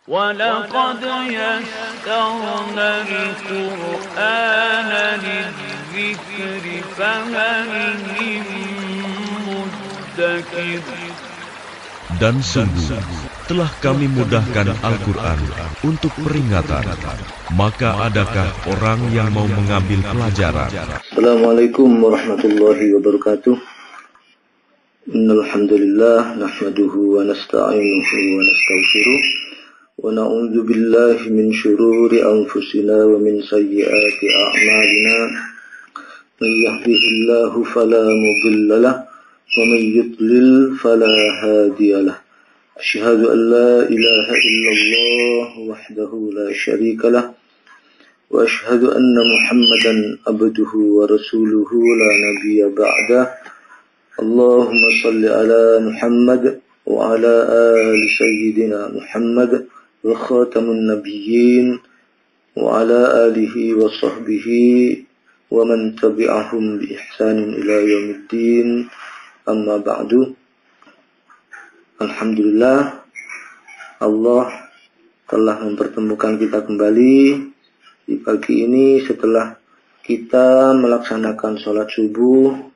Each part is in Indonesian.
وَلَقَدْ يَسَّرْنَا الْقُرْآنَ لِلذِّكْرِ فَهَلْ مِن مُّدَّكِرٍ. Dan sungguh telah kami mudahkan Al-Quran untuk peringatan, maka adakah orang yang mau mengambil pelajaran? Assalamualaikum warahmatullahi wabarakatuh. Innal hamdalillah nahmaduhu wa nasta'inuhu wa nastaghfiruh wa na'udzu billahi min shururi anfusina wa min sayyiati a'malina. Man yahdihillahu fala mudilla lahu wa man yudlil fala hadiya lahu. Asyhadu an la ilaha illallah wahdahu la syarika lahu wa asyhadu anna Muhammadan abduhu wa rasuluhu la nabiyya ba'dah. Allahumma salli ala Muhammad wa ala ali sayyidina Muhammad wa khatamun nabiyyin wa ala alihi wa sahbihi wa man tabi'ahum bi ihsanin ila yaumiddin. Amma ba'du. Alhamdulillah, Allah telah mempertemukan kita kembali di pagi ini setelah kita melaksanakan sholat subuh.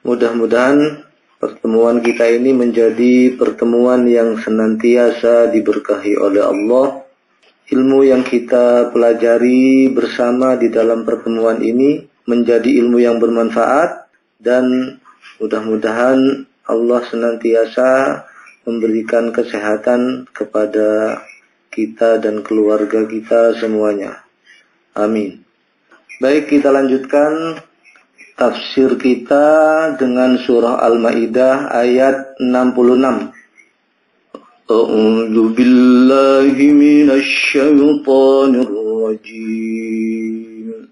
Mudah-mudahan pertemuan kita ini menjadi pertemuan yang senantiasa diberkahi oleh Allah. Ilmu yang kita pelajari bersama di dalam pertemuan ini menjadi ilmu yang bermanfaat, dan mudah-mudahan Allah senantiasa memberikan kesehatan kepada kita dan keluarga kita semuanya. Amin. Baik, kita lanjutkan tafsir kita dengan surah Al-Maidah ayat 66. A'udzu billahi minasy syaithanir rajim.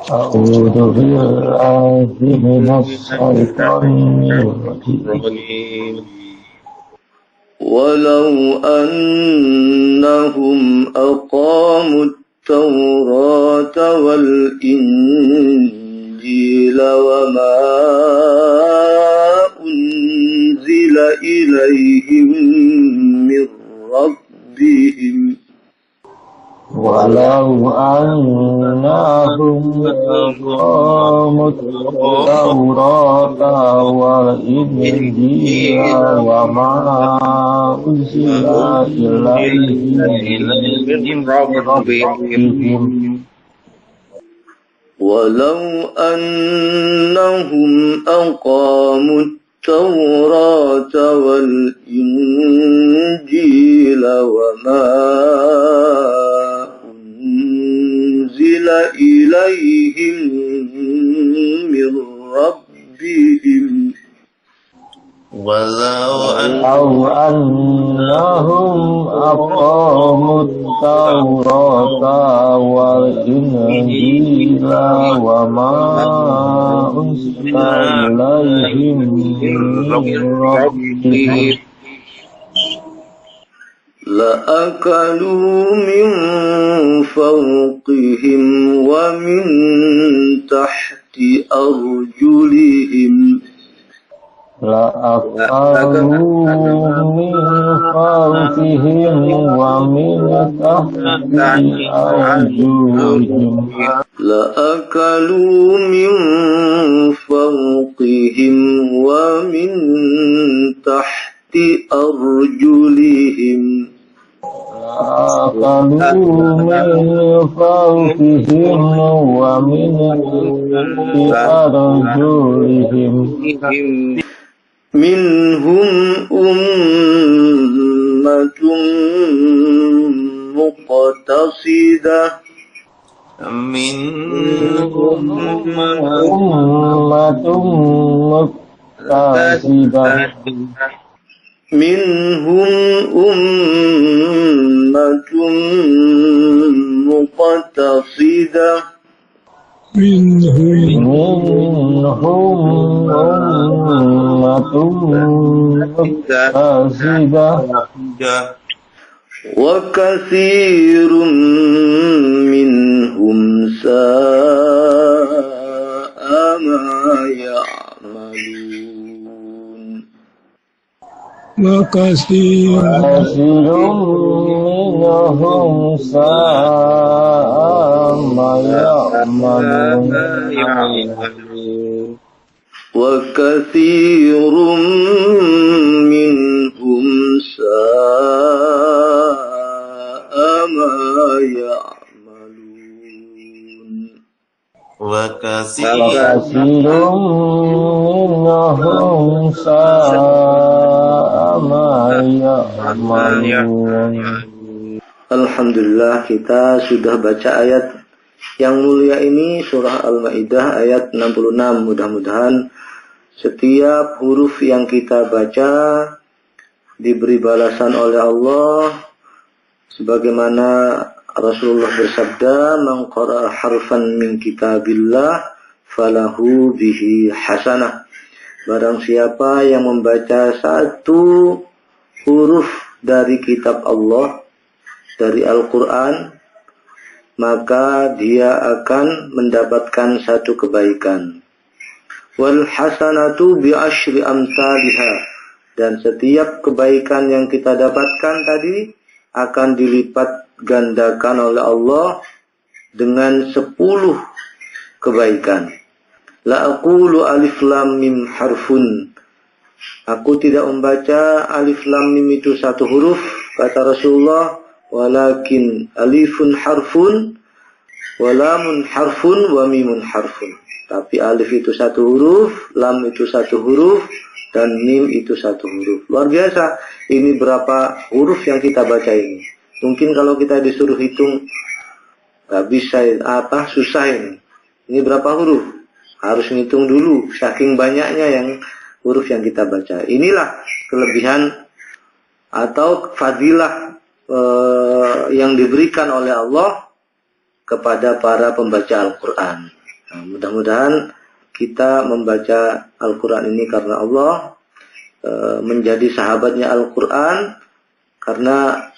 A'udzu billahi minasy syaithanir rajim. Walau annahum aqamut tawrata wal injil وما أنزل إليهم من ربهم ولو أنهم أقاموا التوراة والإنجيل وما أنزل إليهم من ربهم ولو أنهم أقاموا التوراة والإنجيل وما أنزل إليهم من ربهم ولو أنهم أقاموا التوراة والإنجيل وما أنزل إليهم من ربهم لأكلوا من فوقهم ومن تحت أرجلهم لأكلوا من فوقهم ومن تحت أرجلهم لأكلوا من فوقهم ومن تحت أرجلهم لأكلوا من فوقهم ومن تحت أرجلهم منهم أمة مقتصدة منهم أمة مقتصدة منهم أمة مقتصدة منهم أمة مقتصدة وكثير منهم ساء ما يعملون وكثير منهم إنهم ساء ما يعملون وكثير منهم ساء ما يعملون وكثير منهم ساء ما يعملون. Alhamdulillah, kita sudah baca ayat yang mulia ini, surah Al-Maidah ayat 66. Mudah-mudahan setiap huruf yang kita baca diberi balasan oleh Allah, sebagaimana Rasulullah bersabda, "Man qara'a harfan min kitabillah falahu bihi hasanah." Barang siapa yang membaca satu huruf dari kitab Allah, dari Al-Quran, maka dia akan mendapatkan satu kebaikan. Wal hasanatu bi asyri amsalha, dan setiap kebaikan yang kita dapatkan tadi akan dilipat gandakan oleh Allah dengan 10 kebaikan. La aqulu alif lam mim harfun. Aku tidak membaca alif lam mim itu satu huruf, kata Rasulullah, walakin alifun harfun, walamun harfun, wa mimun harfun. Tapi alif itu satu huruf, lam itu satu huruf, dan mim itu satu huruf. Luar biasa. Ini berapa huruf yang kita baca ini? Mungkin kalau kita disuruh hitung, gak bisa, susah ini. Ini berapa huruf? Harus ngitung dulu, saking banyaknya yang huruf yang kita baca. Inilah kelebihan atau fadilah yang diberikan oleh Allah kepada para pembaca Al-Quran. Nah, mudah-mudahan kita membaca Al-Quran ini karena Allah, menjadi sahabatnya Al-Quran, karena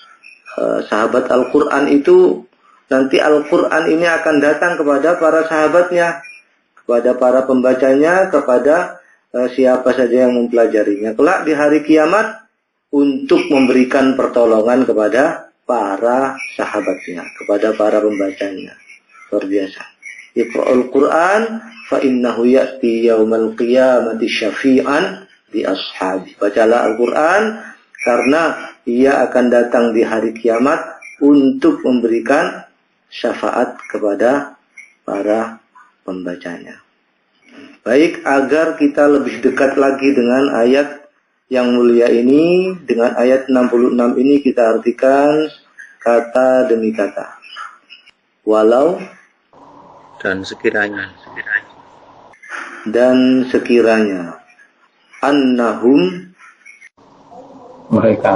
sahabat Al-Quran itu nanti Al-Quran ini akan datang kepada para sahabatnya, kepada para pembacanya, kepada siapa saja yang mempelajarinya kelak di hari kiamat, untuk memberikan pertolongan kepada para sahabatnya, kepada para pembacanya. Luar biasa. Iqra'ul Qur'an fa innahu ya'ti yaumal qiyamati syafi'an di ashabi. Bacalah Al-Quran karena ia akan datang di hari kiamat untuk memberikan syafaat kepada para pembacanya. Baik, agar kita lebih dekat lagi dengan ayat yang mulia ini, dengan ayat 66 ini kita artikan kata demi kata. Walau dan sekiranya annahum, mereka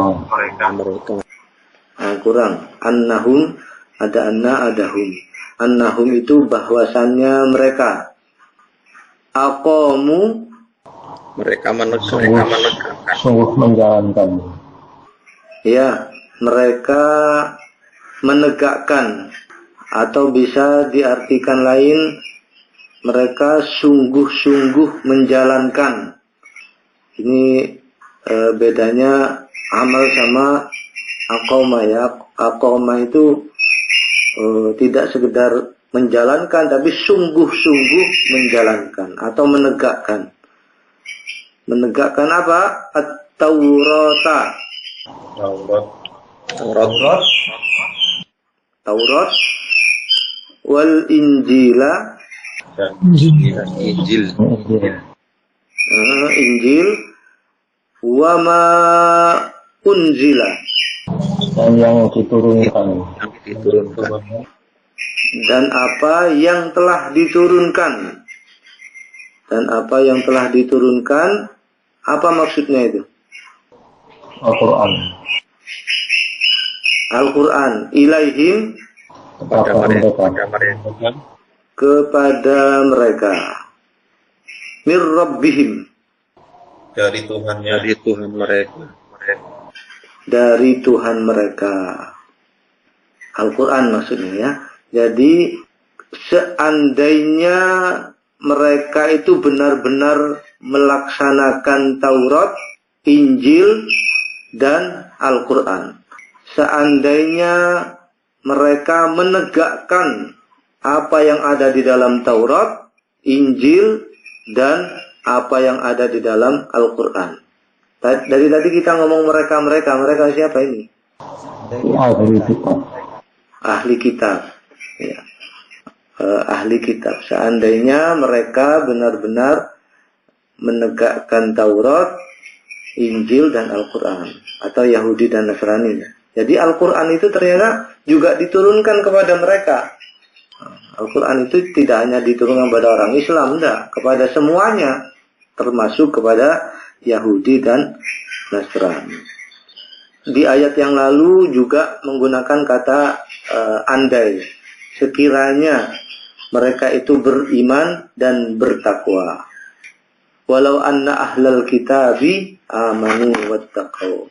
kurang, annahum, ada anna, ada hum. Annahum itu bahwasannya mereka, aqamu, mereka sungguh menjalankan. Ya, mereka menegakkan, atau bisa diartikan lain, mereka sungguh-sungguh menjalankan. Ini bedanya amal sama aqama ya. Aqama itu tidak sekedar menjalankan, tapi sungguh-sungguh menjalankan atau menegakkan. Menegakkan apa? At-Taurata. Taurat. Wal Injila. Injil. Wa ma unzila. Dan yang diturunkan. Dan apa yang telah diturunkan. Dan apa yang telah diturunkan, apa maksudnya itu? Al-Quran. Al-Quran. Ilaihim, kepada mereka. Mir Rabbihim, dari Tuhan mereka. Dari Tuhan mereka. Al-Quran maksudnya ya. Jadi seandainya mereka itu benar-benar melaksanakan Taurat, Injil, dan Al-Quran. seandainya mereka menegakkan apa yang ada di dalam Taurat, Injil, dan apa yang ada di dalam Al-Quran. Dari tadi kita ngomong mereka siapa ini? Ahli kitab. Ya. Ahli kitab. Seandainya mereka benar-benar menegakkan Taurat, Injil, dan Al-Quran, atau Yahudi dan Nasrani. Jadi Al-Quran itu ternyata juga diturunkan kepada mereka. Al-Quran itu tidak hanya diturunkan kepada orang Islam, enggak, kepada semuanya, termasuk kepada Yahudi dan Nasrani. Di ayat yang lalu juga menggunakan kata andai, sekiranya mereka itu beriman dan bertakwa. Walau anna ahlal kitabi amanu wattaqau.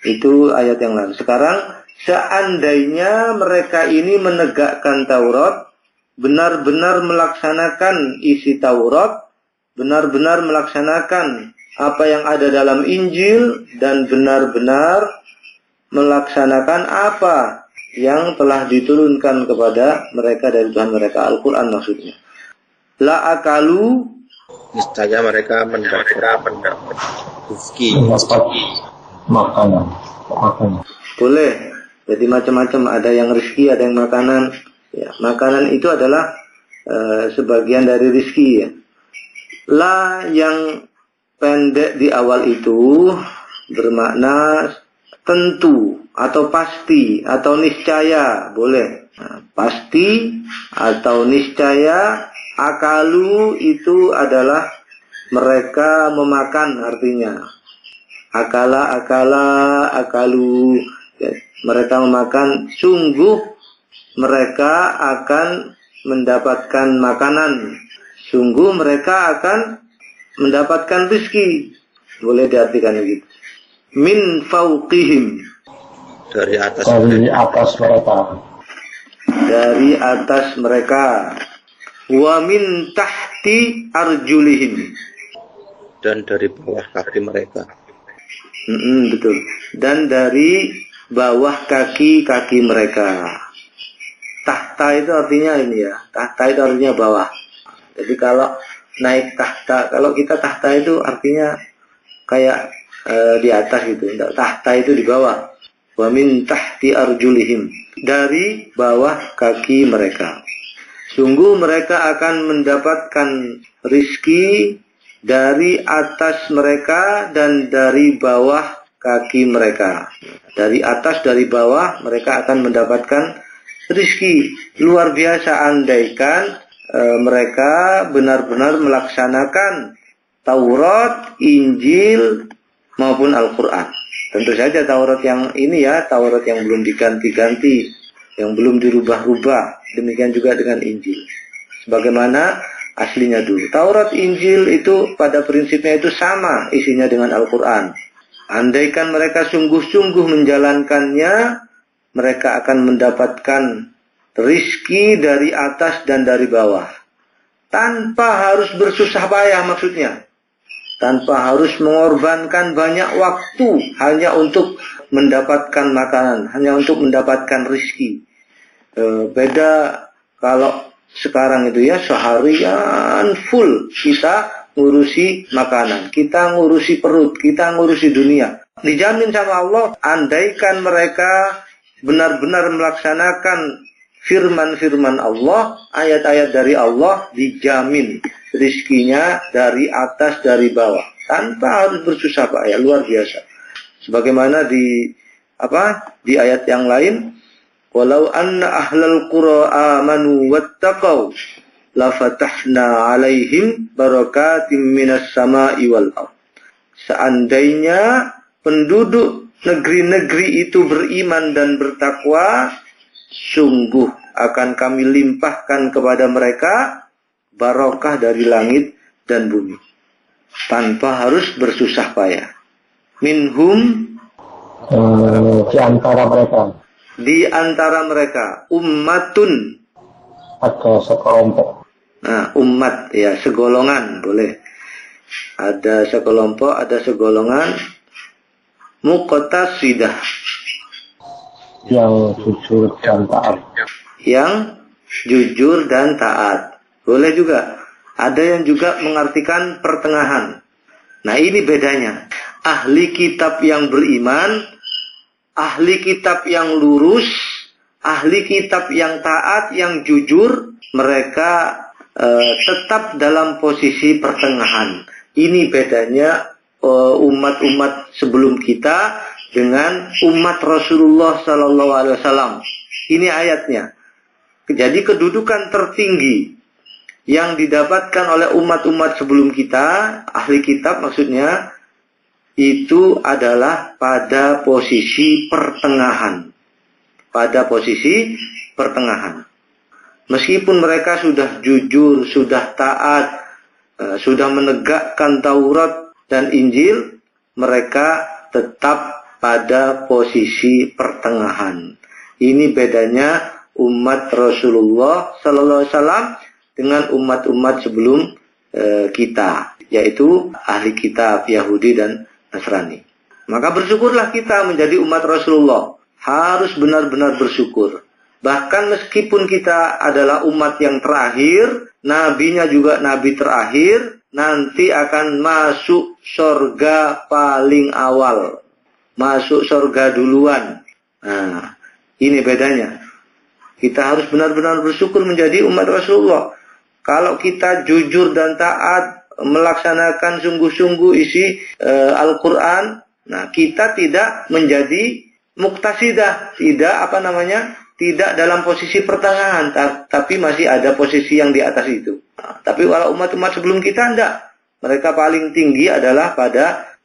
Itu ayat yang lalu. Sekarang, seandainya mereka ini menegakkan Taurat, benar-benar melaksanakan isi Taurat, benar-benar melaksanakan apa yang ada dalam Injil, dan benar-benar melaksanakan apa yang telah diturunkan kepada mereka dari Tuhan mereka, Al-Quran maksudnya. La akalu, niscaya mereka mendapat rezeki, makanan. Boleh. Jadi macam-macam, ada yang rezeki, ada yang makanan. Ya, makanan itu adalah sebagian dari rezeki. Ya. La yang pendek di awal itu bermakna tentu atau pasti atau niscaya, boleh. Nah, pasti atau niscaya. Akalu itu adalah mereka memakan, artinya. Akalu. Ya, mereka memakan, sungguh mereka akan mendapatkan makanan. Sungguh mereka akan mendapatkan rezeki. Boleh diartikan begitu. Min fauqihim. Dari atas mereka. Dari atas mereka. Wa min tahti arjulihim. Dan dari bawah kaki mereka. Betul. Dan dari bawah kaki-kaki mereka. Tahta itu artinya ini ya. Tahta itu artinya bawah. Jadi kalau naik tahta, kalau kita tahta itu artinya kayak di atas gitu. Tahta itu di bawah. Wa min tahti arjulihim. Dari bawah kaki mereka. Sungguh mereka akan mendapatkan rizki dari atas mereka dan dari bawah kaki mereka. Dari atas, dari bawah, mereka akan mendapatkan rizki. Luar biasa, andaikan mereka benar-benar melaksanakan Taurat, Injil, maupun Al-Quran. Tentu saja Taurat yang ini ya, Taurat yang belum diganti-ganti, yang belum dirubah-rubah. Demikian juga dengan Injil. Sebagaimana aslinya dulu. Taurat, Injil itu pada prinsipnya itu sama isinya dengan Al-Quran. Andaikan mereka sungguh-sungguh menjalankannya, mereka akan mendapatkan rizki dari atas dan dari bawah. Tanpa harus bersusah payah maksudnya. Tanpa harus mengorbankan banyak waktu hanya untuk mendapatkan makanan, hanya untuk mendapatkan rizki. Beda kalau sekarang itu ya, seharian full kita ngurusi makanan, kita ngurusi perut, kita ngurusi dunia. Dijamin sama Allah, andaikan mereka benar-benar melaksanakan firman-firman Allah, ayat-ayat dari Allah, dijamin rizkinya dari atas, dari bawah, tanpa harus bersusah payah. Luar biasa. Sebagaimana di ayat yang lain, walau anna ahlal qura amanu wattaqau lafatahna alaihim barakatim minas sama'i wal ardh. Seandainya penduduk negeri-negeri itu beriman dan bertakwa, sungguh akan kami limpahkan kepada mereka barokah dari langit dan bumi tanpa harus bersusah payah. Minhum, di antara mereka ummatun, ada sekelompok. Nah, umat ya, segolongan boleh. Ada sekelompok, ada segolongan. Muqtasidah, yang jujur dan taat. Yang jujur dan taat. Boleh juga. Ada yang juga mengartikan pertengahan. Nah, ini bedanya. Ahli kitab yang beriman, ahli kitab yang lurus, ahli kitab yang taat, yang jujur, mereka tetap dalam posisi pertengahan. Ini bedanya umat-umat sebelum kita dengan umat Rasulullah Sallallahu Alaihi Wasallam. Ini ayatnya. Jadi kedudukan tertinggi yang didapatkan oleh umat-umat sebelum kita, ahli kitab maksudnya, itu adalah pada posisi pertengahan. Pada posisi pertengahan. Meskipun mereka sudah jujur, sudah taat, sudah menegakkan Taurat dan Injil, mereka tetap pada posisi pertengahan. Ini bedanya umat Rasulullah Sallallahu Alaihi Wasallam dengan umat-umat sebelum kita, yaitu ahli kitab Yahudi dan Nasrani. Maka bersyukurlah kita menjadi umat Rasulullah. Harus benar-benar bersyukur. Bahkan meskipun kita adalah umat yang terakhir, nabinya juga nabi terakhir, nanti akan masuk surga paling awal. Masuk surga duluan. Nah, ini bedanya. Kita harus benar-benar bersyukur menjadi umat Rasulullah. Kalau kita jujur dan taat, melaksanakan sungguh-sungguh isi Al-Quran, nah kita tidak menjadi muktasidah, tidak dalam posisi pertengahan, tapi masih ada posisi yang di atas itu. Nah, tapi kalau umat-umat sebelum kita enggak, mereka paling tinggi adalah pada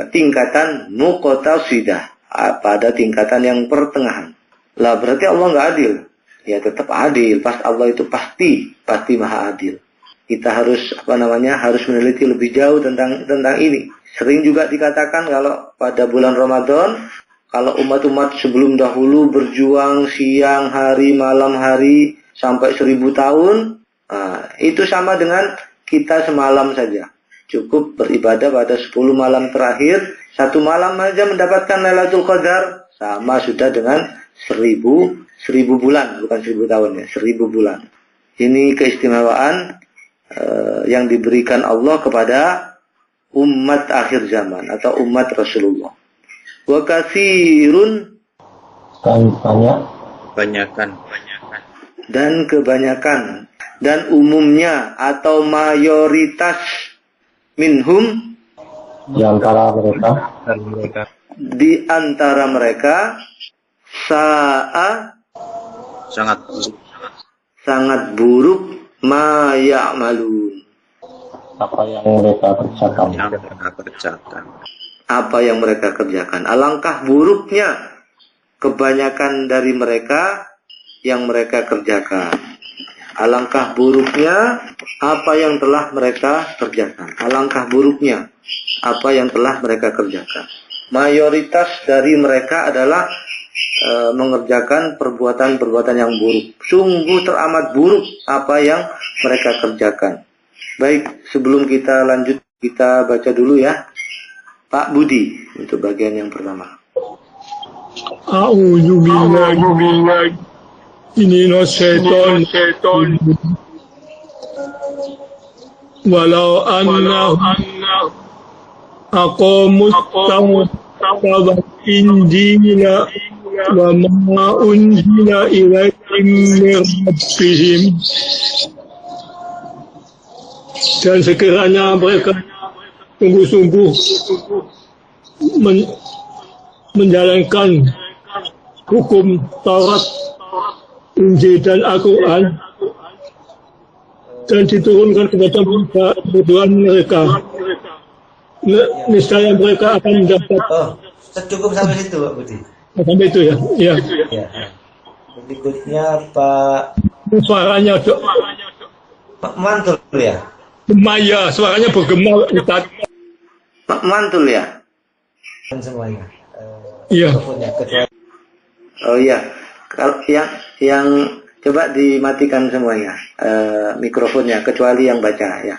tingkatan muqtasidah, pada tingkatan yang pertengahan. Lah berarti Allah enggak adil? Ya tetap adil. Allah itu pasti maha adil. Kita harus harus meneliti lebih jauh tentang ini. Sering juga dikatakan kalau pada bulan Ramadan, kalau umat-umat sebelum dahulu berjuang siang hari, malam hari, sampai 1000 tahun, itu sama dengan kita semalam saja. Cukup beribadah pada 10 malam terakhir, 1 malam saja mendapatkan Lailatul Qadar, sama sudah dengan 1000 bulan, bukan 1000 tahun ya, 1000 bulan. Ini keistimewaan yang diberikan Allah kepada umat akhir zaman atau umat Rasulullah. Wa katsirun, dan kebanyakan, dan umumnya atau mayoritas, minhum, di antara mereka, sa'a, sangat buruk, ma ya'malun, apa yang mereka kerjakan. Alangkah buruknya kebanyakan dari mereka yang mereka kerjakan. Alangkah buruknya apa yang telah mereka kerjakan. Alangkah buruknya apa yang telah mereka kerjakan. Mayoritas dari mereka adalah mengerjakan perbuatan-perbuatan yang buruk. Sungguh teramat buruk apa yang mereka kerjakan. Baik, sebelum kita lanjut, kita baca dulu ya. Pak Budi, untuk bagian yang pertama. A'udzu billahi minas syaitonir walau anna aqamus tawbat injila wa ma unzila ilaihim min rabbihim, dan sekiranya mereka sungguh-sungguh menjalankan hukum Taurat, Injil dan Al-Quran, dan diturunkan kepada mereka, niscaya mereka akan mendapat. Cukup sampai situ, Pak Budi. Sampai itu ya. Ya. Berikutnya Pak. Suaranya dok. Pak mantul ya. Maya, suaranya bergema. Pak mantul ya. Semuanya. Iya. Oh iya. Kalau yang coba dimatikan semuanya mikrofonnya, kecuali yang baca ya.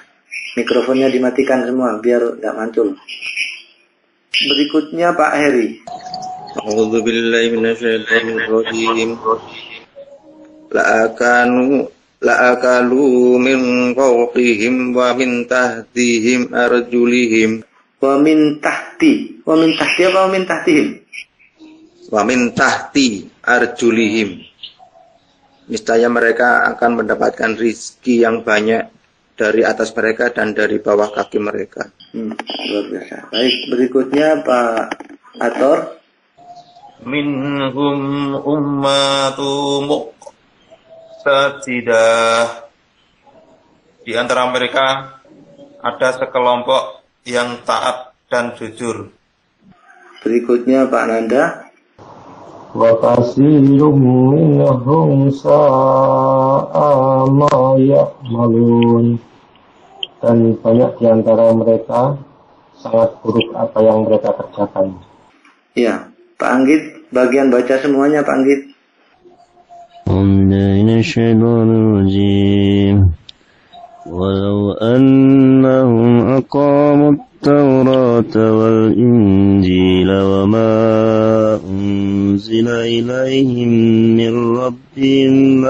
Mikrofonnya dimatikan semua biar nggak mantul. Berikutnya Pak Heri. A'udzu billahi minasyaitonir rajim. La'akalu min fawqihim wa min tahtihim arjulihim. Wa min tahti apa wa min tahtihim? Wa min tahti arjulihim. Niscaya mereka akan mendapatkan rizki yang banyak dari atas mereka dan dari bawah kaki mereka. Luar biasa. Baik, berikutnya Pak Ator. Minhum ummatu muqtasidah. Di antara mereka ada sekelompok yang taat dan jujur. Berikutnya Pak Nanda. Wa katsirun minhum sa'a ma ya'malun. Dan banyak di antara mereka sangat buruk apa yang mereka kerjakan. Ya, Pak Anggit, bagian baca semuanya Pak Anggit. Walau annahum aqamu التوراة والإنجيل وما أنزل إليهم من ربهم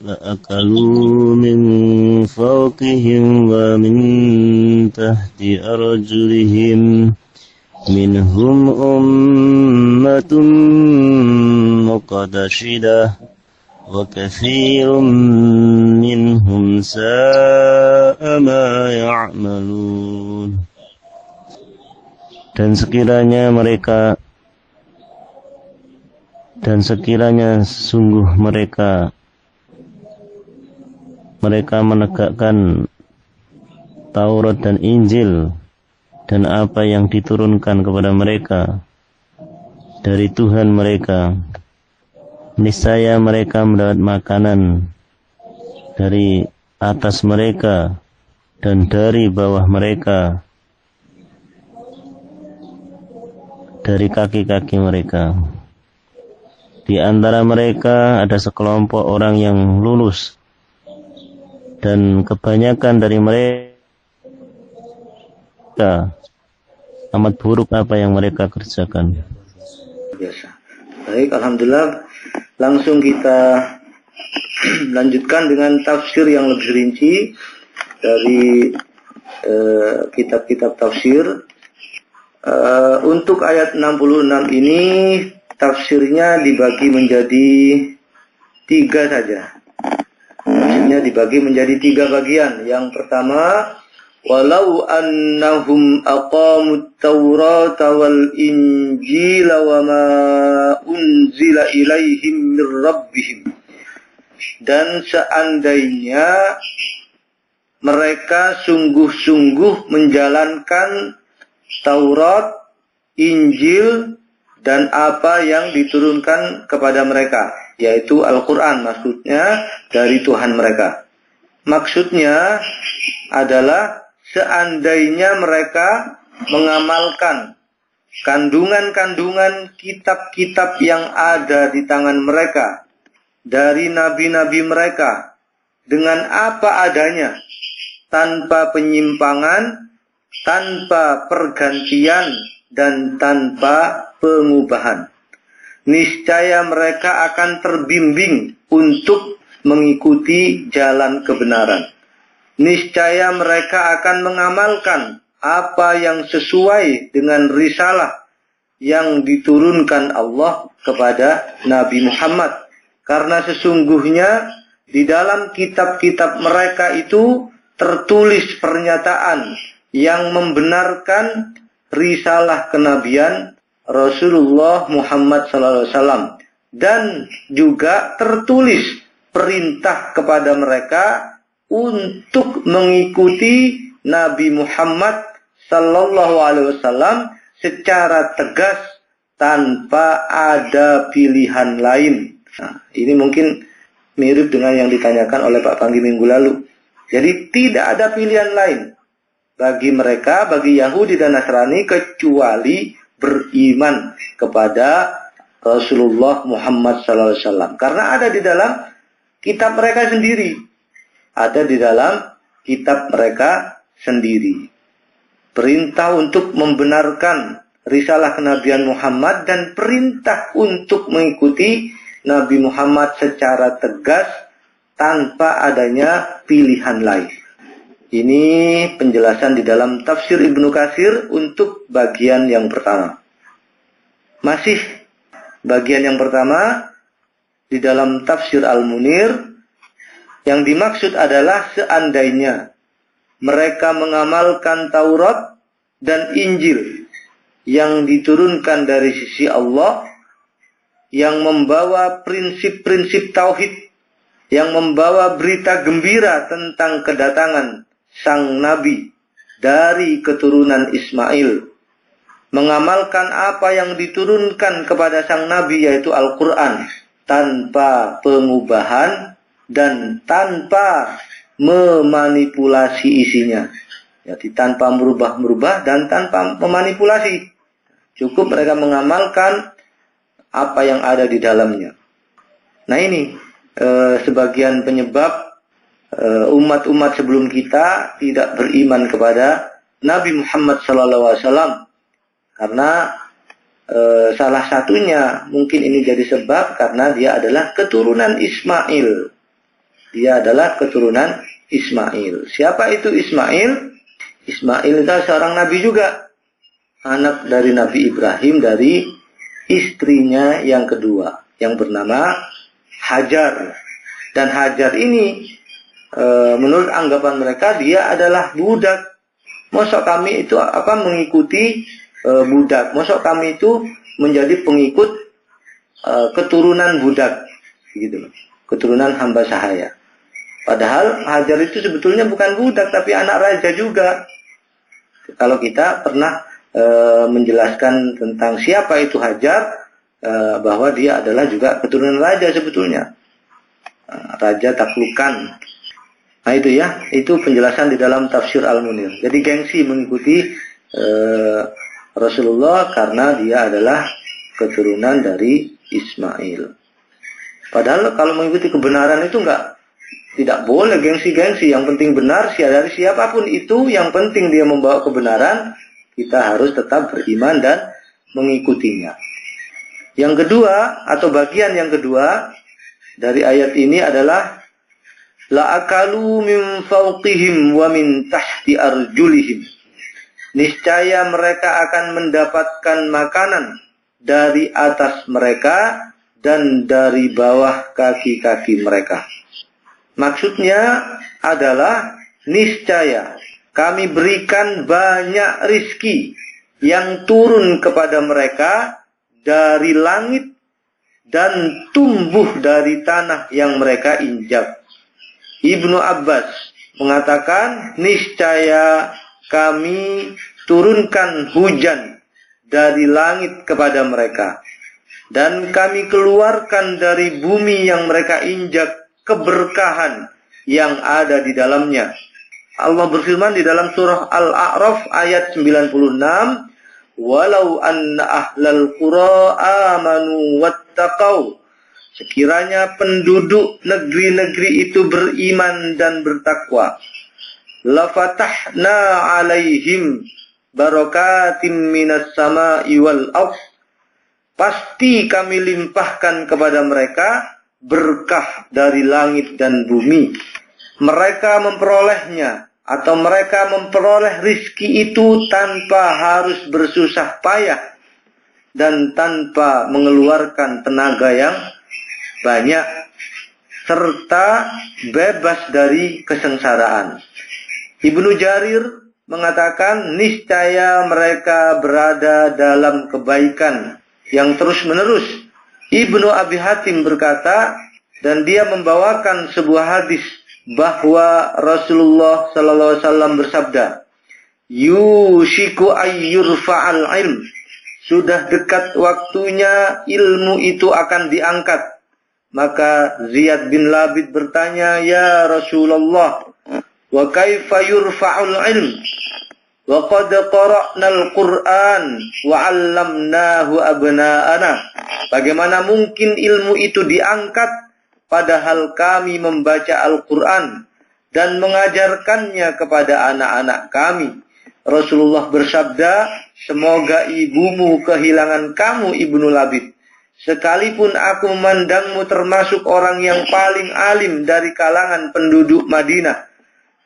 لأكلوا من فوقهم ومن تحت أرجلهم منهم أمة مقتصدة وكثير منهم ساء ما يعملون. Dan sekiranya sungguh mereka menegakkan Taurat dan Injil dan apa yang diturunkan kepada mereka dari Tuhan mereka, niscaya mereka mendapat makanan dari atas mereka dan dari bawah mereka, dari kaki-kaki mereka. Di antara mereka ada sekelompok orang yang lulus, dan kebanyakan dari mereka amat buruk apa yang mereka kerjakan. Biasa. Baik, alhamdulillah. Langsung kita lanjutkan dengan tafsir yang lebih rinci dari kitab-kitab tafsir. Untuk ayat 66 ini tafsirnya dibagi menjadi 3 saja. Maksudnya dibagi menjadi 3 bagian. Yang pertama, walau annahum aqamut taurata wal injila wa ma unzila ilaihim mir rabbihim. Dan seandainya mereka sungguh-sungguh menjalankan Taurat, Injil, dan apa yang diturunkan kepada mereka, yaitu Al-Quran, maksudnya dari Tuhan mereka. Maksudnya adalah seandainya mereka mengamalkan kandungan-kandungan kitab-kitab yang ada di tangan mereka, dari nabi-nabi mereka, dengan apa adanya, tanpa penyimpangan, tanpa pergantian, dan tanpa pengubahan. Niscaya mereka akan terbimbing untuk mengikuti jalan kebenaran. Niscaya mereka akan mengamalkan apa yang sesuai dengan risalah yang diturunkan Allah kepada Nabi Muhammad. Karena sesungguhnya di dalam kitab-kitab mereka itu tertulis pernyataan yang membenarkan risalah kenabian Rasulullah Muhammad SAW, dan juga tertulis perintah kepada mereka untuk mengikuti Nabi Muhammad SAW secara tegas tanpa ada pilihan lain. Nah, ini mungkin mirip dengan yang ditanyakan oleh Pak Panggi minggu lalu. Jadi tidak ada pilihan lain bagi mereka, bagi Yahudi dan Nasrani, kecuali beriman kepada Rasulullah Muhammad SAW. Karena ada di dalam kitab mereka sendiri. Ada di dalam kitab mereka sendiri. perintah untuk membenarkan risalah kenabian Muhammad, dan perintah untuk mengikuti Nabi Muhammad secara tegas tanpa adanya pilihan lain. Ini penjelasan di dalam tafsir Ibnu Katsir untuk bagian yang pertama. Masih bagian yang pertama di dalam tafsir Al-Munir, yang dimaksud adalah seandainya mereka mengamalkan Taurat dan Injil yang diturunkan dari sisi Allah, yang membawa prinsip-prinsip tauhid, yang membawa berita gembira tentang kedatangan sang Nabi dari keturunan Ismail, mengamalkan apa yang diturunkan kepada sang Nabi yaitu Al-Quran, tanpa pengubahan dan tanpa memanipulasi isinya. Jadi tanpa merubah-merubah dan tanpa memanipulasi. Cukup mereka mengamalkan apa yang ada di dalamnya. Nah ini sebagian penyebab umat-umat sebelum kita tidak beriman kepada Nabi Muhammad SAW. Karena salah satunya mungkin ini jadi sebab karena dia adalah keturunan Ismail. Dia adalah keturunan Ismail. Siapa itu Ismail? Ismail itu seorang nabi juga. Anak dari Nabi Ibrahim dari istrinya yang kedua, yang bernama Hajar. Dan Hajar ini menurut anggapan mereka dia adalah budak. Masa kami itu mengikuti budak? Masa kami itu menjadi pengikut keturunan budak, gitu loh. Keturunan hamba sahaya. Padahal Hajar itu sebetulnya bukan budak, tapi anak raja juga. Kalau kita pernah menjelaskan tentang siapa itu Hajar, bahwa dia adalah juga keturunan raja sebetulnya. Raja taklukan. Nah itu ya, itu penjelasan di dalam tafsir Al-Munir. Jadi gengsi mengikuti Rasulullah karena dia adalah keturunan dari Ismail. Padahal kalau mengikuti kebenaran itu tidak boleh gengsi-gengsi. Yang penting benar dari siapapun itu, yang penting dia membawa kebenaran, kita harus tetap beriman dan mengikutinya. Yang kedua, atau bagian yang kedua dari ayat ini adalah la akalu min fawqihim wa min tahti arjulihim. Niscaya mereka akan mendapatkan makanan dari atas mereka dan dari bawah kaki-kaki mereka. Maksudnya adalah niscaya kami berikan banyak rizki yang turun kepada mereka dari langit dan tumbuh dari tanah yang mereka injak. Ibnu Abbas mengatakan niscaya kami turunkan hujan dari langit kepada mereka, dan kami keluarkan dari bumi yang mereka injak keberkahan yang ada di dalamnya. Allah berfirman di dalam surah Al-A'raf ayat 96, walau anna ahlal qura amanu wattaqau, sekiranya penduduk negeri-negeri itu beriman dan bertakwa, lafatahna alaihim barakatim minas sama'i wal ardh, pasti kami limpahkan kepada mereka berkah dari langit dan bumi. Mereka memperolehnya atau mereka memperoleh rizki itu tanpa harus bersusah payah dan tanpa mengeluarkan tenaga yang banyak, serta bebas dari kesengsaraan. Ibnu Jarir mengatakan niscaya mereka berada dalam kebaikan yang terus-menerus. Ibnu Abi Hatim berkata, dan dia membawakan sebuah hadis bahwa Rasulullah SAW bersabda, yushiku ayyurfa'al ilm, sudah dekat waktunya ilmu itu akan diangkat. Maka Ziyad bin Labid bertanya, ya Rasulullah, wa kaifa yurfa'ul ilm? Wa qad qara'na al-Qur'an wa 'allamnahu abna'ana. Bagaimana mungkin ilmu itu diangkat padahal kami membaca Al-Qur'an dan mengajarkannya kepada anak-anak kami. Rasulullah bersabda, semoga ibumu kehilangan kamu Ibnu Labid. Sekalipun aku memandangmu termasuk orang yang paling alim dari kalangan penduduk Madinah.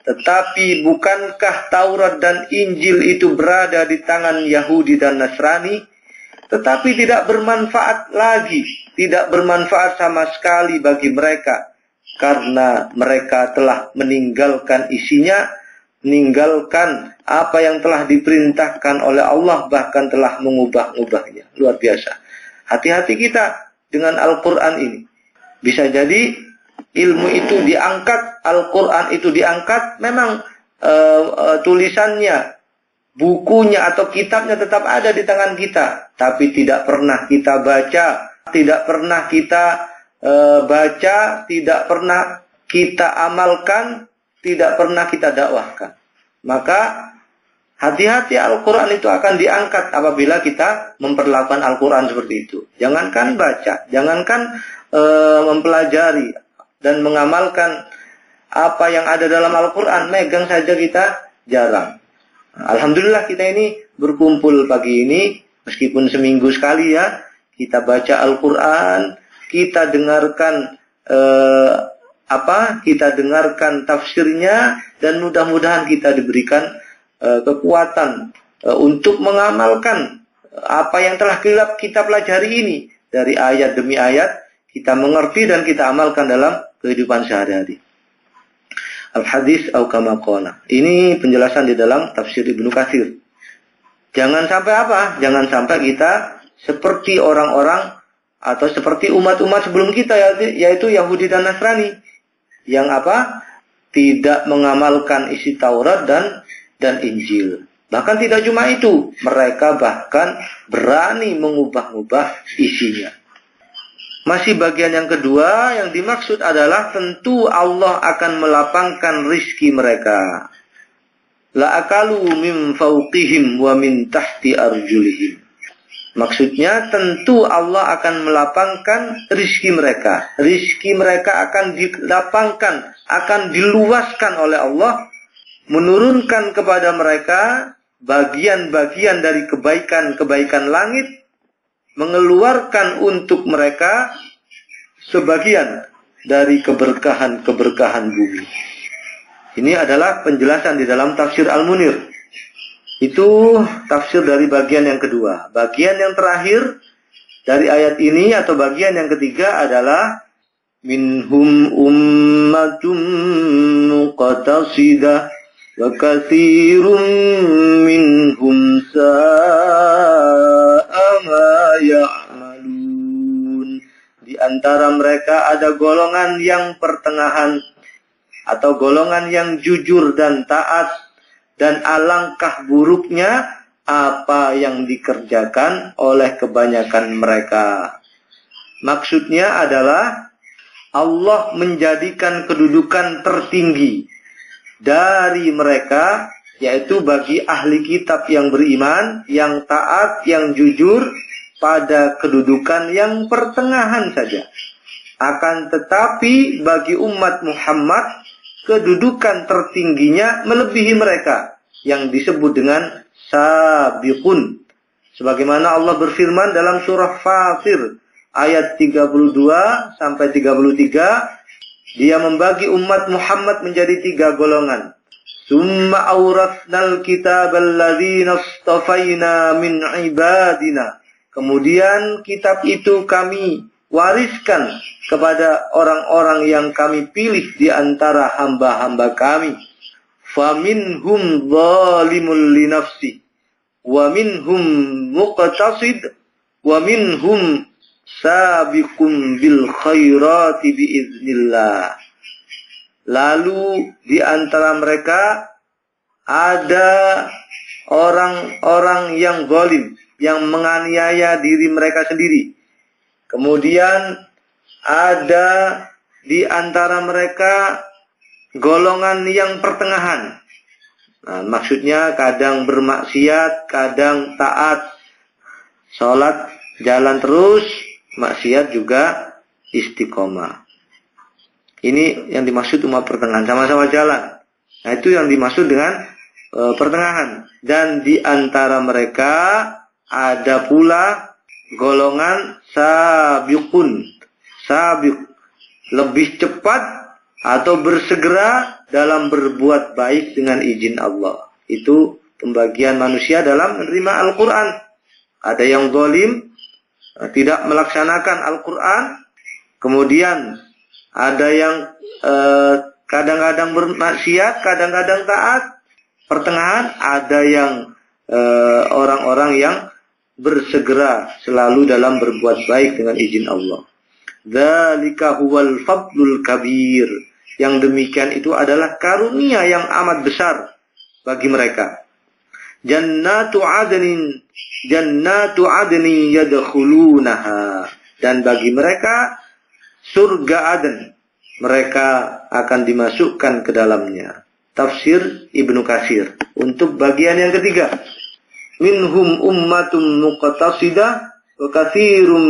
Tetapi bukankah Taurat dan Injil itu berada di tangan Yahudi dan Nasrani? Tetapi tidak bermanfaat lagi, tidak bermanfaat sama sekali bagi mereka. Karena mereka telah meninggalkan isinya, meninggalkan apa yang telah diperintahkan oleh Allah, bahkan telah mengubah-ubahnya. Luar biasa. Hati-hati kita dengan Al-Quran ini. Bisa jadi ilmu itu diangkat, Al-Quran itu diangkat, memang tulisannya, bukunya atau kitabnya tetap ada di tangan kita. Tapi tidak pernah kita baca, tidak pernah kita baca, tidak pernah kita amalkan, tidak pernah kita dakwahkan. Maka hati-hati, Al-Quran itu akan diangkat apabila kita memperlakukan Al-Quran seperti itu. Jangankan baca, jangankan mempelajari dan mengamalkan apa yang ada dalam Al-Quran, megang saja kita jarang. Alhamdulillah kita ini berkumpul pagi ini, meskipun seminggu sekali ya, kita baca Al-Quran, kita dengarkan kita dengarkan tafsirnya, dan mudah-mudahan kita diberikan kekuatan untuk mengamalkan apa yang telah kita pelajari ini. Dari ayat demi ayat kita mengerti dan kita amalkan dalam kehidupan sehari-hari. Al-hadis au kama qala. Ini penjelasan di dalam tafsir Ibnu Katsir. Jangan sampai apa? Jangan sampai kita seperti orang-orang atau seperti umat-umat sebelum kita, yaitu Yahudi dan Nasrani, yang tidak mengamalkan isi Taurat dan Injil. Bahkan tidak cuma itu, mereka bahkan berani mengubah-ubah isinya. Masih bagian yang kedua, yang dimaksud adalah tentu Allah akan melapangkan rizki mereka. La akalu min fawqihim wa min tahti arjulihim. Maksudnya tentu Allah akan melapangkan rizki mereka. Rizki mereka akan dilapangkan, akan diluaskan oleh Allah, menurunkan kepada mereka bagian-bagian dari kebaikan-kebaikan langit, mengeluarkan untuk mereka sebagian dari keberkahan-keberkahan bumi. Ini adalah penjelasan di dalam tafsir Al-Munir. Itu tafsir dari bagian yang kedua. Bagian yang terakhir dari ayat ini atau bagian yang ketiga adalah minhum ummatun muqtasidah wa katsirun minhum sa'a ma ya'malun. Di antara mereka ada golongan yang pertengahan atau golongan yang jujur dan taat, dan alangkah buruknya apa yang dikerjakan oleh kebanyakan mereka. Maksudnya adalah Allah menjadikan kedudukan tertinggi dari mereka, yaitu bagi ahli kitab yang beriman, yang taat, yang jujur, pada kedudukan yang pertengahan saja. Akan tetapi bagi umat Muhammad, kedudukan tertingginya melebihi mereka, yang disebut dengan sabiqun. Sebagaimana Allah berfirman dalam surah Fatir ayat 32 sampai 33, Dia membagi umat Muhammad menjadi 3 golongan. Summa awrathnal kitabal ladzina astafaina min ibadina. Kemudian kitab itu kami wariskan kepada orang-orang yang kami pilih di antara hamba-hamba kami. Faminhum zalimun li nafsi, wa minhum muqtasid, wa minhum sabiqun bil khairati biiznillah. Lalu di antara mereka ada orang-orang yang zalim, yang menganiaya diri mereka sendiri. Kemudian ada di antara mereka golongan yang pertengahan. Nah, maksudnya kadang bermaksiat, kadang taat. Sholat jalan terus, maksiat juga istiqomah. Ini yang dimaksud umat pertengahan, sama-sama jalan. Nah, itu yang dimaksud dengan pertengahan. Dan di antara mereka ada pula golongan sabiqun, lebih cepat atau bersegera dalam berbuat baik dengan izin Allah. Itu pembagian manusia dalam menerima Al-Quran. Ada yang zalim, tidak melaksanakan Al-Quran. Kemudian ada yang kadang-kadang bermaksiat, kadang-kadang taat. Pertengahan ada yang orang-orang yang bersegera selalu dalam berbuat baik dengan izin Allah. Dzalika huwal fadlul kabir. Yang demikian itu adalah karunia yang amat besar bagi mereka. Jannatu adnin yadkhulunaha. Dan bagi mereka surga Aden, mereka akan dimasukkan ke dalamnya. Tafsir Ibnu Katsir. Untuk bagian yang ketiga, minhum ummatun muqtasidah wa katsirum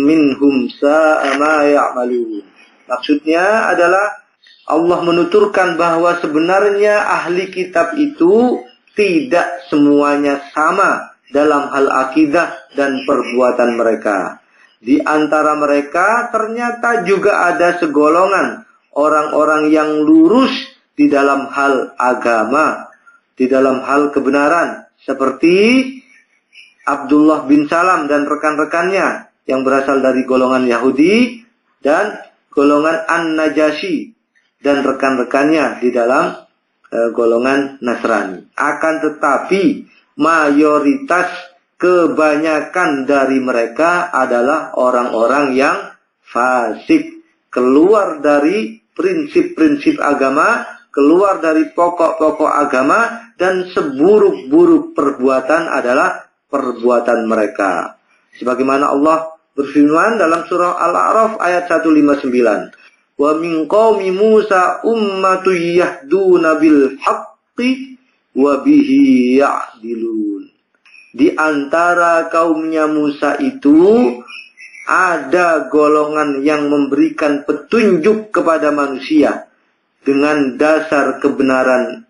minhum sa'a ma ya'malun. Maksudnya adalah Allah menuturkan bahwa sebenarnya ahli kitab itu tidak semuanya sama dalam hal akidah dan perbuatan mereka. Di antara mereka ternyata juga ada segolongan orang-orang yang lurus di dalam hal agama, di dalam hal kebenaran, seperti Abdullah bin Salam dan rekan-rekannya yang berasal dari golongan Yahudi dan golongan An-Najasyi dan rekan-rekannya di dalam golongan Nasrani. Akan tetapi mayoritas kebanyakan dari mereka adalah orang-orang yang fasik, keluar dari prinsip-prinsip agama, keluar dari pokok-pokok agama, dan seburuk-buruk perbuatan adalah perbuatan mereka. Sebagaimana Allah berfirman dalam surah Al-A'raf ayat 159. Wa min qaumi Musa ummatu yahduna bil haqqi wa bihi ya'dilun. Di antara kaumnya Musa itu ada golongan yang memberikan petunjuk kepada manusia dengan dasar kebenaran,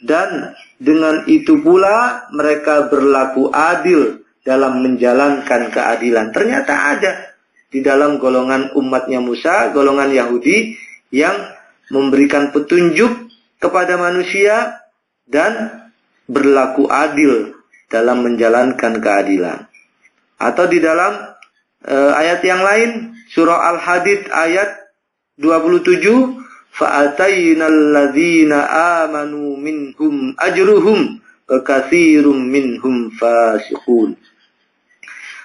dan dengan itu pula mereka berlaku adil dalam menjalankan keadilan. Ternyata ada di dalam golongan umatnya Musa, golongan Yahudi yang memberikan petunjuk kepada manusia dan berlaku adil dalam menjalankan keadilan. Atau di dalam ayat yang lain, surah Al-Hadid ayat 27, fa'atainal ladzina amanu minhum ajruhum wa katsirum minhum fasiqun.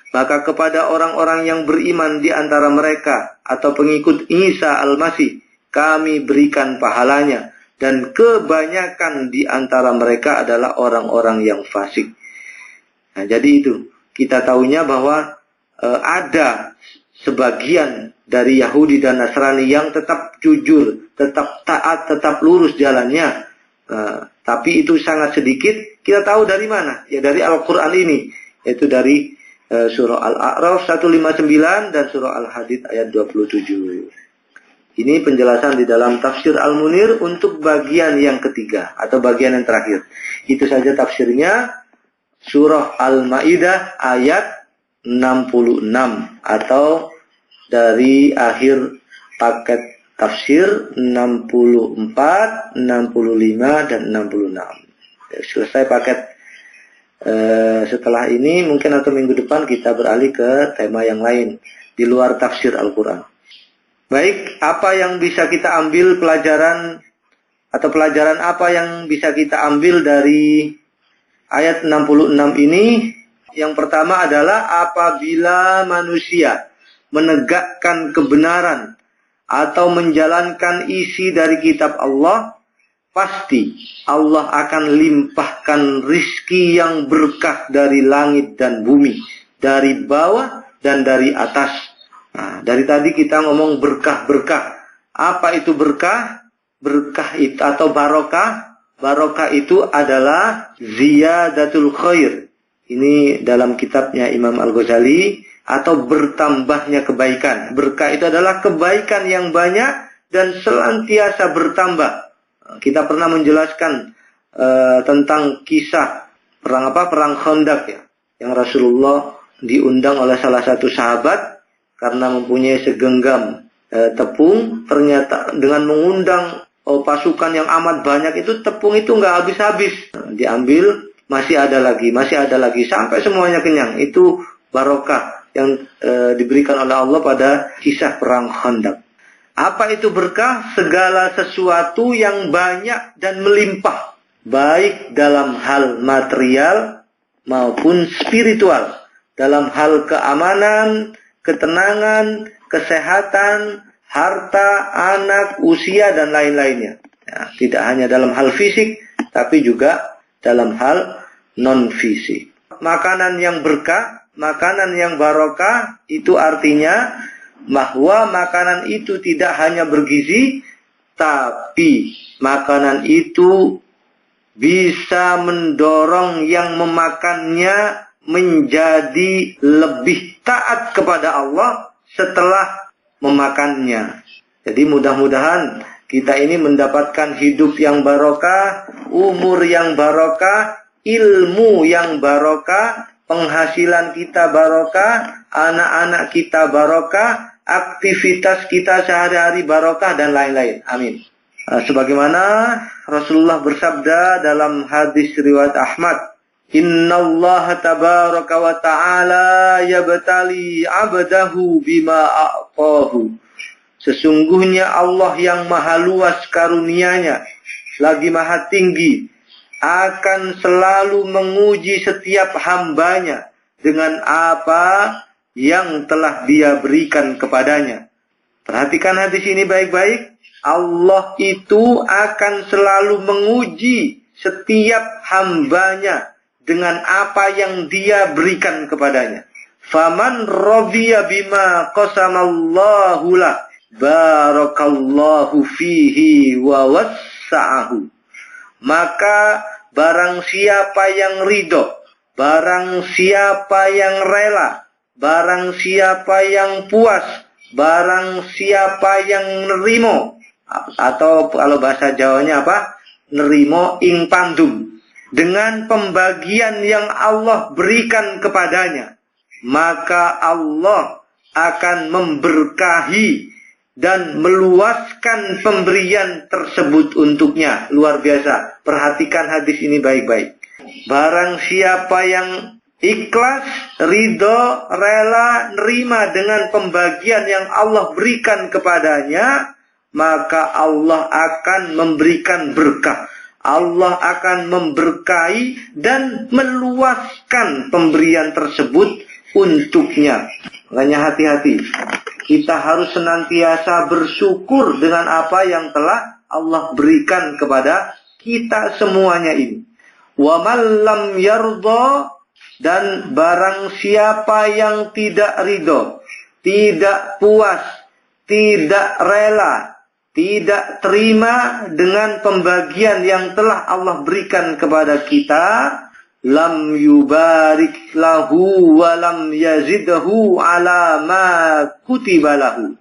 Maka kepada orang-orang yang beriman di antara mereka atau pengikut Isa Al-Masih, kami berikan pahalanya, dan kebanyakan di antara mereka adalah orang-orang yang fasik. Nah, jadi itu kita tahunya bahwa ada sebagian dari Yahudi dan Nasrani yang tetap jujur, tetap taat, tetap lurus jalannya. Tapi itu sangat sedikit. Kita tahu dari mana? Ya dari Al-Quran ini, yaitu dari surah Al-A'raf 159 dan surah Al-Hadid ayat 27. Ini penjelasan di dalam tafsir Al-Munir untuk bagian yang ketiga atau bagian yang terakhir. Itu saja tafsirnya. Surah Al-Ma'idah ayat 66 atau dari akhir paket tafsir 64, 65 dan 66. Selesai paket setelah ini mungkin atau minggu depan kita beralih ke tema yang lain di luar tafsir Al-Quran. Baik, apa yang bisa kita ambil pelajaran atau pelajaran apa yang bisa kita ambil dari ayat 66 ini? Yang pertama adalah apabila manusia menegakkan kebenaran atau menjalankan isi dari kitab Allah, pasti Allah akan limpahkan rizki yang berkah dari langit dan bumi, dari bawah dan dari atas. Nah, dari tadi kita ngomong berkah-berkah. Apa itu berkah? Berkah itu atau barokah? Barokah itu adalah ziyadatul khair. Ini dalam kitabnya Imam Al-Ghazali, atau bertambahnya kebaikan. Berkah itu adalah kebaikan yang banyak dan senantiasa bertambah. Kita pernah menjelaskan tentang kisah perang Khandaq ya, yang Rasulullah diundang oleh salah satu sahabat karena mempunyai segenggam tepung. Ternyata dengan mengundang pasukan yang amat banyak itu, tepung itu nggak habis-habis. Diambil, masih ada lagi, sampai semuanya kenyang. Itu barokah yang diberikan oleh Allah pada kisah perang Khandaq. Apa itu berkah? Segala sesuatu yang banyak dan melimpah, baik dalam hal material maupun spiritual, dalam hal keamanan, ketenangan, kesehatan, harta, anak, usia, dan lain-lainnya. Ya, tidak hanya dalam hal fisik, tapi juga dalam hal non-fisik. Makanan yang berkah, makanan yang barokah, itu artinya bahwa makanan itu tidak hanya bergizi, tapi makanan itu bisa mendorong yang memakannya menjadi lebih taat kepada Allah setelah memakannya. Jadi mudah-mudahan kita ini mendapatkan hidup yang barokah, umur yang barokah, ilmu yang barokah, penghasilan kita barokah, anak-anak kita barokah, aktivitas kita sehari-hari barokah, dan lain-lain. Amin. Sebagaimana Rasulullah bersabda dalam hadis riwayat Ahmad, Innallaha tabaraka wa ta'ala yabtali abdahu bima a'tahu. Sesungguhnya Allah yang maha luas karunia-Nya, lagi maha tinggi, akan selalu menguji setiap hambanya dengan apa yang telah Dia berikan kepadanya. Perhatikan hadis ini baik-baik. Allah itu akan selalu menguji setiap hambanya dengan apa yang Dia berikan kepadanya. Faman radiya bima qasamallahu lah, barakallahu fihi wa wassa'ahu. Maka barang siapa yang ridho, barang siapa yang rela, barang siapa yang puas, barang siapa yang nerimo, atau kalau bahasa Jawanya nerimo ing pandum, dengan pembagian yang Allah berikan kepadanya, maka Allah akan memberkahi dan meluaskan pemberian tersebut untuknya. Luar biasa. Perhatikan hadis ini baik-baik. Barang siapa yang ikhlas, ridho, rela, nerima dengan pembagian yang Allah berikan kepadanya, maka Allah akan memberikan berkah. Allah akan memberkahi dan meluaskan pemberian tersebut untuknya. Makanya hati-hati. Kita harus senantiasa bersyukur dengan apa yang telah Allah berikan kepada kita semuanya ini. Wa man lam yardha, dan barang siapa yang tidak ridho, tidak puas, tidak rela, tidak terima dengan pembagian yang telah Allah berikan kepada kita, lam yubarik lahu wa lam yazidhu ala ma kutiba lahu.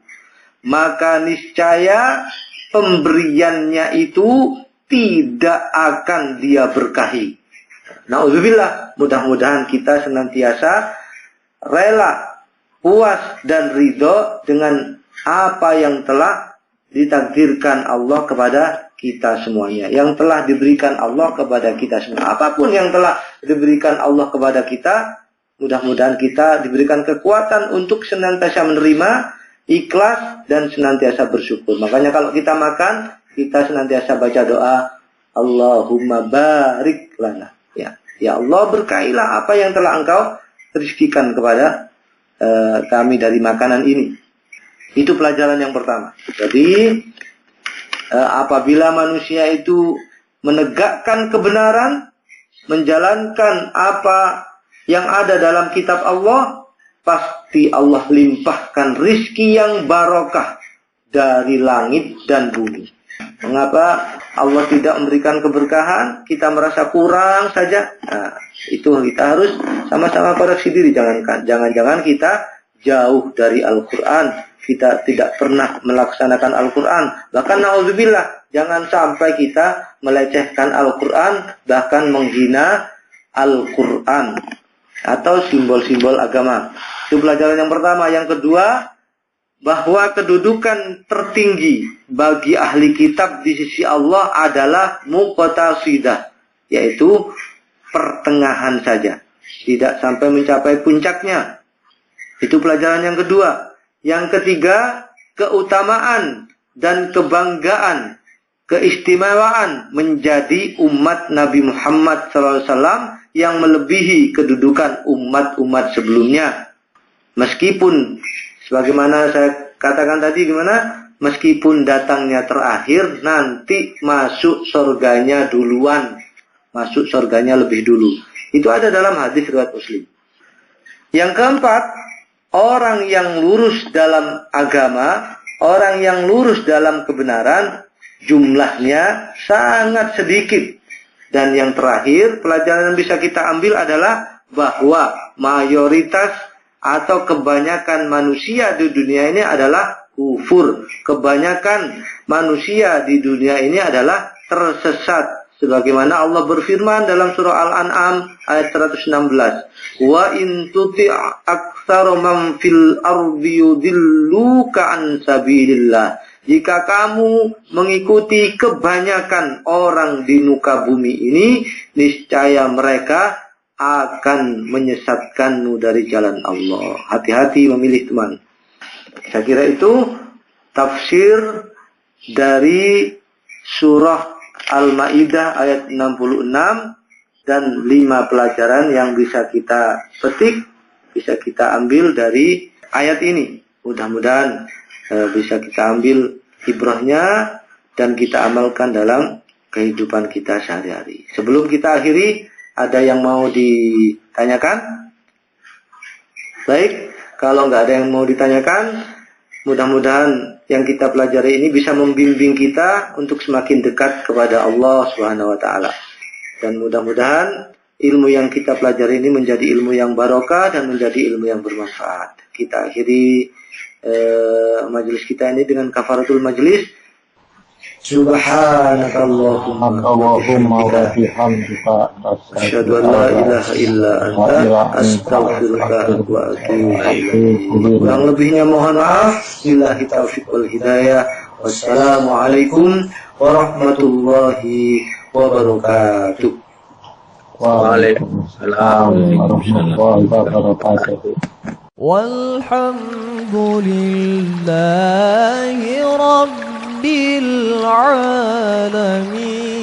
Maka niscaya pemberiannya itu tidak akan Dia berkahi. Na'udzubillah. Mudah-mudahan kita senantiasa rela, puas, dan ridho dengan apa yang telah ditakdirkan Allah kepada kita semuanya, yang telah diberikan Allah kepada kita semua. Apapun yang telah diberikan Allah kepada kita, mudah-mudahan kita diberikan kekuatan untuk senantiasa menerima, ikhlas, dan senantiasa bersyukur. Makanya kalau kita makan, kita senantiasa baca doa, Allahumma barik lana. Ya Allah, berkailah apa yang telah Engkau rezekikan kepada kami dari makanan ini. Itu pelajaran yang pertama. Jadi apabila manusia itu menegakkan kebenaran, menjalankan apa yang ada dalam kitab Allah, pasti Allah limpahkan rizki yang barokah dari langit dan bumi. Mengapa Allah tidak memberikan keberkahan? Kita merasa kurang saja. Nah, itu kita harus sama-sama koreksi diri. Jangan-jangan kita jauh dari Al-Quran, kita tidak pernah melaksanakan Al-Quran. Bahkan na'udzubillah, jangan sampai kita melecehkan Al-Quran, bahkan menghina Al-Quran atau simbol-simbol agama. Itu pelajaran yang pertama. Yang kedua, bahwa kedudukan tertinggi bagi ahli kitab di sisi Allah adalah muqtasidah, yaitu pertengahan saja, tidak sampai mencapai puncaknya. Itu pelajaran yang kedua. Yang ketiga, keutamaan dan kebanggaan, keistimewaan menjadi umat Nabi Muhammad SAW yang melebihi kedudukan umat-umat sebelumnya. Meskipun, sebagaimana saya katakan tadi, meskipun datangnya terakhir, nanti masuk surganya duluan, masuk surganya lebih dulu. Itu ada dalam hadis riwayat Muslim. Yang keempat, orang yang lurus dalam agama, orang yang lurus dalam kebenaran, jumlahnya sangat sedikit. Dan yang terakhir, pelajaran yang bisa kita ambil adalah bahwa mayoritas atau kebanyakan manusia di dunia ini adalah kufur. Kebanyakan manusia di dunia ini adalah tersesat. Sebagaimana Allah berfirman dalam surah Al-An'am ayat 116. Wa in tuti' aktsara man fil ardi yudilluka an sabilillah. Jika kamu mengikuti kebanyakan orang di muka bumi ini, niscaya mereka akan menyesatkanmu dari jalan Allah. Hati-hati memilih teman. Saya kira itu tafsir dari surah Al-Ma'idah ayat 66 dan 5 pelajaran yang bisa kita petik, bisa kita ambil dari ayat ini. Mudah-mudahan bisa kita ambil ibrahnya dan kita amalkan dalam kehidupan kita sehari-hari. Sebelum kita akhiri, ada yang mau ditanyakan? Baik, kalau nggak ada yang mau ditanyakan, mudah-mudahan yang kita pelajari ini bisa membimbing kita untuk semakin dekat kepada Allah Subhanahu wa taala. Dan mudah-mudahan ilmu yang kita pelajari ini menjadi ilmu yang barokah dan menjadi ilmu yang bermanfaat. Kita akhiri majelis kita ini dengan kafaratul majelis. Subhanakallahumma wa bihamdika asyhadu an la ilaha illa anta astaghfiruka wa atubu ilaik. Kurang lebihnya mohon maaf. Billahi taufiq wal hidayah. Wassalamualaikum warahmatullahi wabarakatuh. Waalaikumsalam warahmatullahi wabarakatuh. Walhamdulillahi rabbil alamin.